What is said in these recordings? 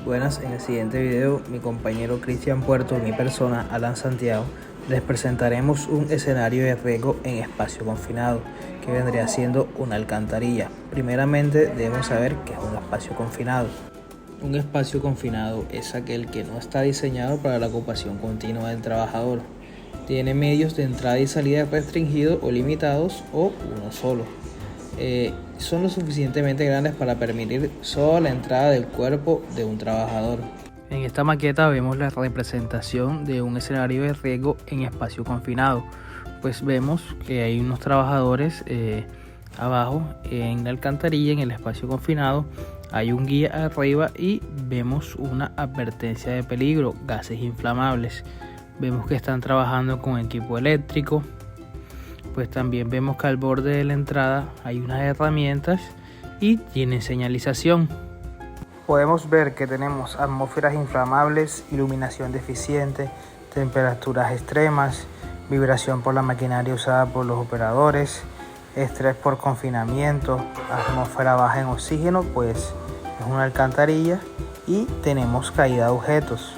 Buenas, en el siguiente video mi compañero Cristian Puerto y mi persona Alan Santiago les presentaremos un escenario de riesgo en espacio confinado que vendría siendo una alcantarilla. Primeramente debemos saber qué es un espacio confinado. Un espacio confinado es aquel que no está diseñado para la ocupación continua del trabajador. Tiene medios de entrada y salida restringidos o limitados o uno solo. Son lo suficientemente grandes para permitir solo la entrada del cuerpo de un trabajador. En esta maqueta vemos la representación de un escenario de riesgo en espacio confinado. Pues vemos que hay unos trabajadores abajo en la alcantarilla, en el espacio confinado. Hay un guía arriba y vemos una advertencia de peligro, gases inflamables. Vemos que están trabajando con equipo eléctrico. Pues también vemos que al borde de la entrada hay unas herramientas y tiene señalización. Podemos ver que tenemos atmósferas inflamables, iluminación deficiente, temperaturas extremas, vibración por la maquinaria usada por los operadores, estrés por confinamiento, atmósfera baja en oxígeno, pues es una alcantarilla, y tenemos caída de objetos.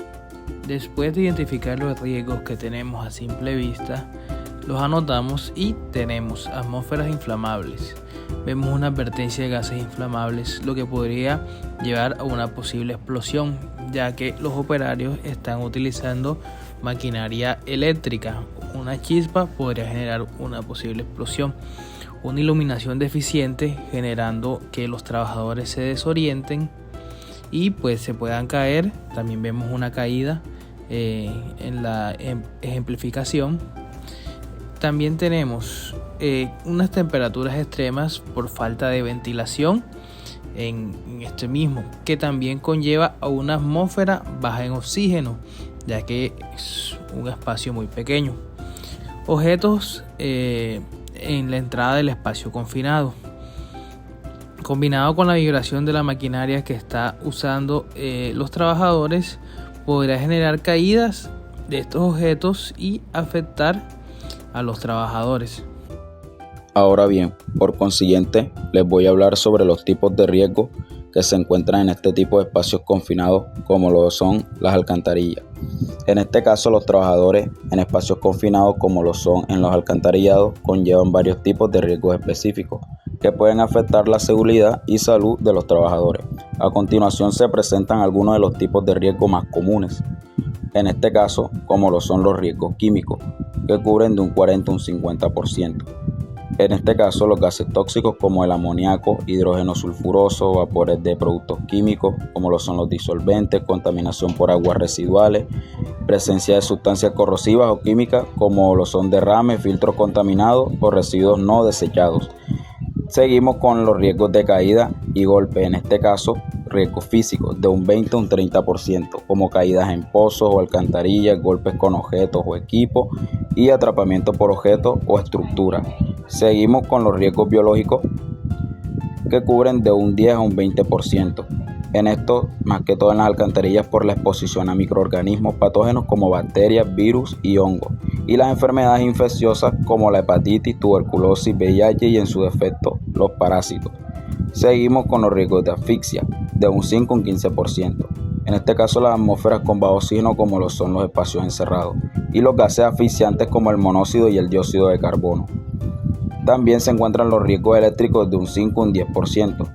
Después de identificar los riesgos que tenemos a simple vista, los anotamos y tenemos atmósferas inflamables. Vemos una advertencia de gases inflamables, lo que podría llevar a una posible explosión, ya que los operarios están utilizando maquinaria eléctrica. Una chispa podría generar una posible explosión. Una iluminación deficiente, generando que los trabajadores se desorienten y pues se puedan caer. También vemos una caída en la ejemplificación. También tenemos unas temperaturas extremas por falta de ventilación en este mismo, que también conlleva a una atmósfera baja en oxígeno, ya que es un espacio muy pequeño. Objetos en la entrada del espacio confinado, combinado con la vibración de la maquinaria que está usando los trabajadores, podrá generar caídas de estos objetos y afectar a los trabajadores. Ahora bien, por consiguiente, les voy a hablar sobre los tipos de riesgo que se encuentran en este tipo de espacios confinados, como lo son las alcantarillas. En este caso, los trabajadores en espacios confinados, como lo son en los alcantarillados, conllevan varios tipos de riesgos específicos que pueden afectar la seguridad y salud de los trabajadores. A continuación se presentan algunos de los tipos de riesgo más comunes. En este caso, como lo son los riesgos químicos, que cubren de un 40 a un 50%. En este caso, los gases tóxicos como el amoníaco, hidrógeno sulfuroso, vapores de productos químicos, como lo son los disolventes, contaminación por aguas residuales, presencia de sustancias corrosivas o químicas, como lo son derrames, filtros contaminados o residuos no desechados. Seguimos con los riesgos de caída y golpe, en este caso riesgos físicos de un 20 a un 30%, como caídas en pozos o alcantarillas, golpes con objetos o equipos y atrapamiento por objetos o estructuras. Seguimos con los riesgos biológicos, que cubren de un 10 a un 20%. En esto, más que todo en las alcantarillas, por la exposición a microorganismos patógenos como bacterias, virus y hongos, y las enfermedades infecciosas como la hepatitis, tuberculosis, VIH y en su defecto los parásitos. Seguimos con los riesgos de asfixia, de un 5 a un 15%. En este caso, las atmósferas con bajo oxígeno, como lo son los espacios encerrados, y los gases asfixiantes como el monóxido y el dióxido de carbono. También se encuentran los riesgos eléctricos de un 5 a un 10%.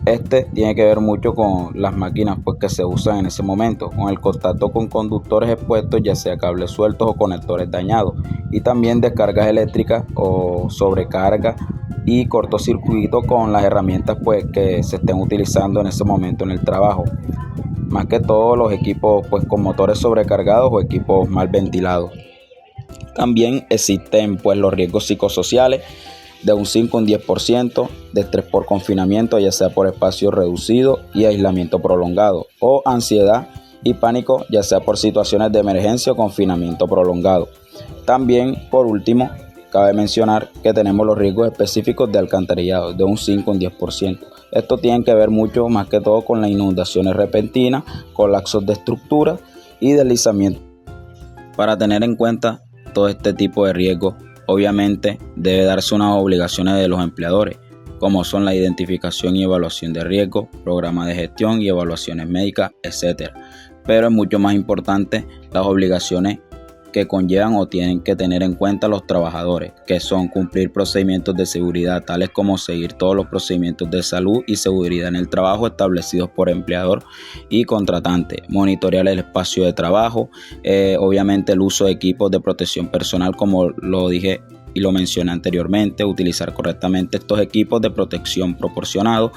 Este tiene que ver mucho con las máquinas que se usan en ese momento, con el contacto con conductores expuestos, ya sea cables sueltos o conectores dañados, y también descargas eléctricas o sobrecarga y cortocircuito con las herramientas que se estén utilizando en ese momento en el trabajo. Más que todo los equipos con motores sobrecargados o equipos mal ventilados. También existen los riesgos psicosociales de un 5 a un 10%, de estrés por confinamiento, ya sea por espacio reducido y aislamiento prolongado, o ansiedad y pánico, ya sea por situaciones de emergencia o confinamiento prolongado. También, por último, cabe mencionar que tenemos los riesgos específicos de alcantarillado de un 5 a un 10%. Esto tiene que ver mucho más que todo con las inundaciones repentinas, colapsos de estructuras y deslizamiento. Para tener en cuenta todo este tipo de riesgos, obviamente debe darse unas obligaciones de los empleadores, como son la identificación y evaluación de riesgo, programas de gestión y evaluaciones médicas, etc. Pero es mucho más importante las obligaciones que conllevan o tienen que tener en cuenta los trabajadores, que son cumplir procedimientos de seguridad tales como seguir todos los procedimientos de salud y seguridad en el trabajo establecidos por empleador y contratante, monitorear el espacio de trabajo, obviamente el uso de equipos de protección personal, como lo dije y lo mencioné anteriormente, utilizar correctamente estos equipos de protección proporcionados,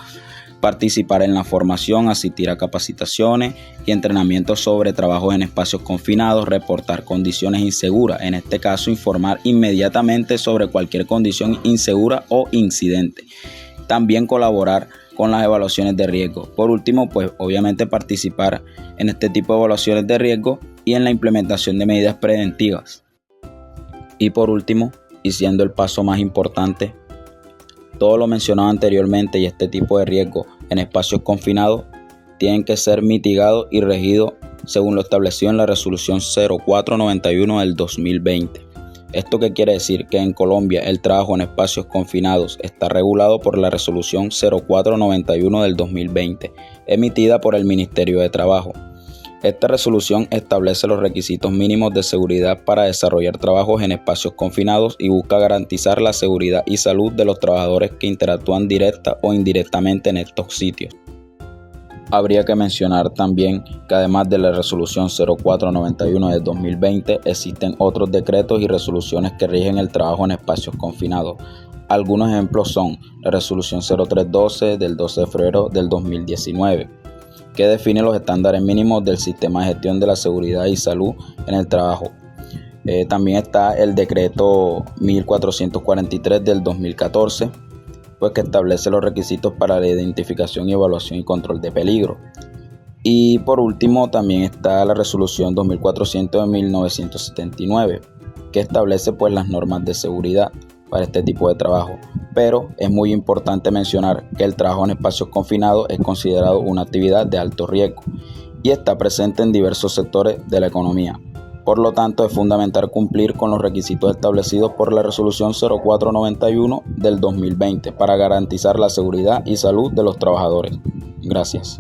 participar en la formación, asistir a capacitaciones y entrenamientos sobre trabajos en espacios confinados, reportar condiciones inseguras, en este caso informar inmediatamente sobre cualquier condición insegura o incidente. También colaborar con las evaluaciones de riesgo. Por último, pues obviamente participar en este tipo de evaluaciones de riesgo y en la implementación de medidas preventivas. Y por último, y siendo el paso más importante, todo lo mencionado anteriormente y este tipo de riesgo en espacios confinados tienen que ser mitigados y regidos según lo establecido en la resolución 0491 del 2020. ¿Esto qué quiere decir? Que en Colombia el trabajo en espacios confinados está regulado por la resolución 0491 del 2020, emitida por el Ministerio de Trabajo. Esta resolución establece los requisitos mínimos de seguridad para desarrollar trabajos en espacios confinados y busca garantizar la seguridad y salud de los trabajadores que interactúan directa o indirectamente en estos sitios. Habría que mencionar también que además de la resolución 0491 del 2020 existen otros decretos y resoluciones que rigen el trabajo en espacios confinados. Algunos ejemplos son la resolución 0312 del 12 de febrero del 2019, que define los estándares mínimos del sistema de gestión de la seguridad y salud en el trabajo. También está el decreto 1443 del 2014, pues que establece los requisitos para la identificación y evaluación y control de peligro. Y por último también está la resolución 2400 de 1979, que establece pues las normas de seguridad para este tipo de trabajo. Pero es muy importante mencionar que el trabajo en espacios confinados es considerado una actividad de alto riesgo y está presente en diversos sectores de la economía. Por lo tanto, es fundamental cumplir con los requisitos establecidos por la resolución 0491 del 2020 para garantizar la seguridad y salud de los trabajadores. Gracias.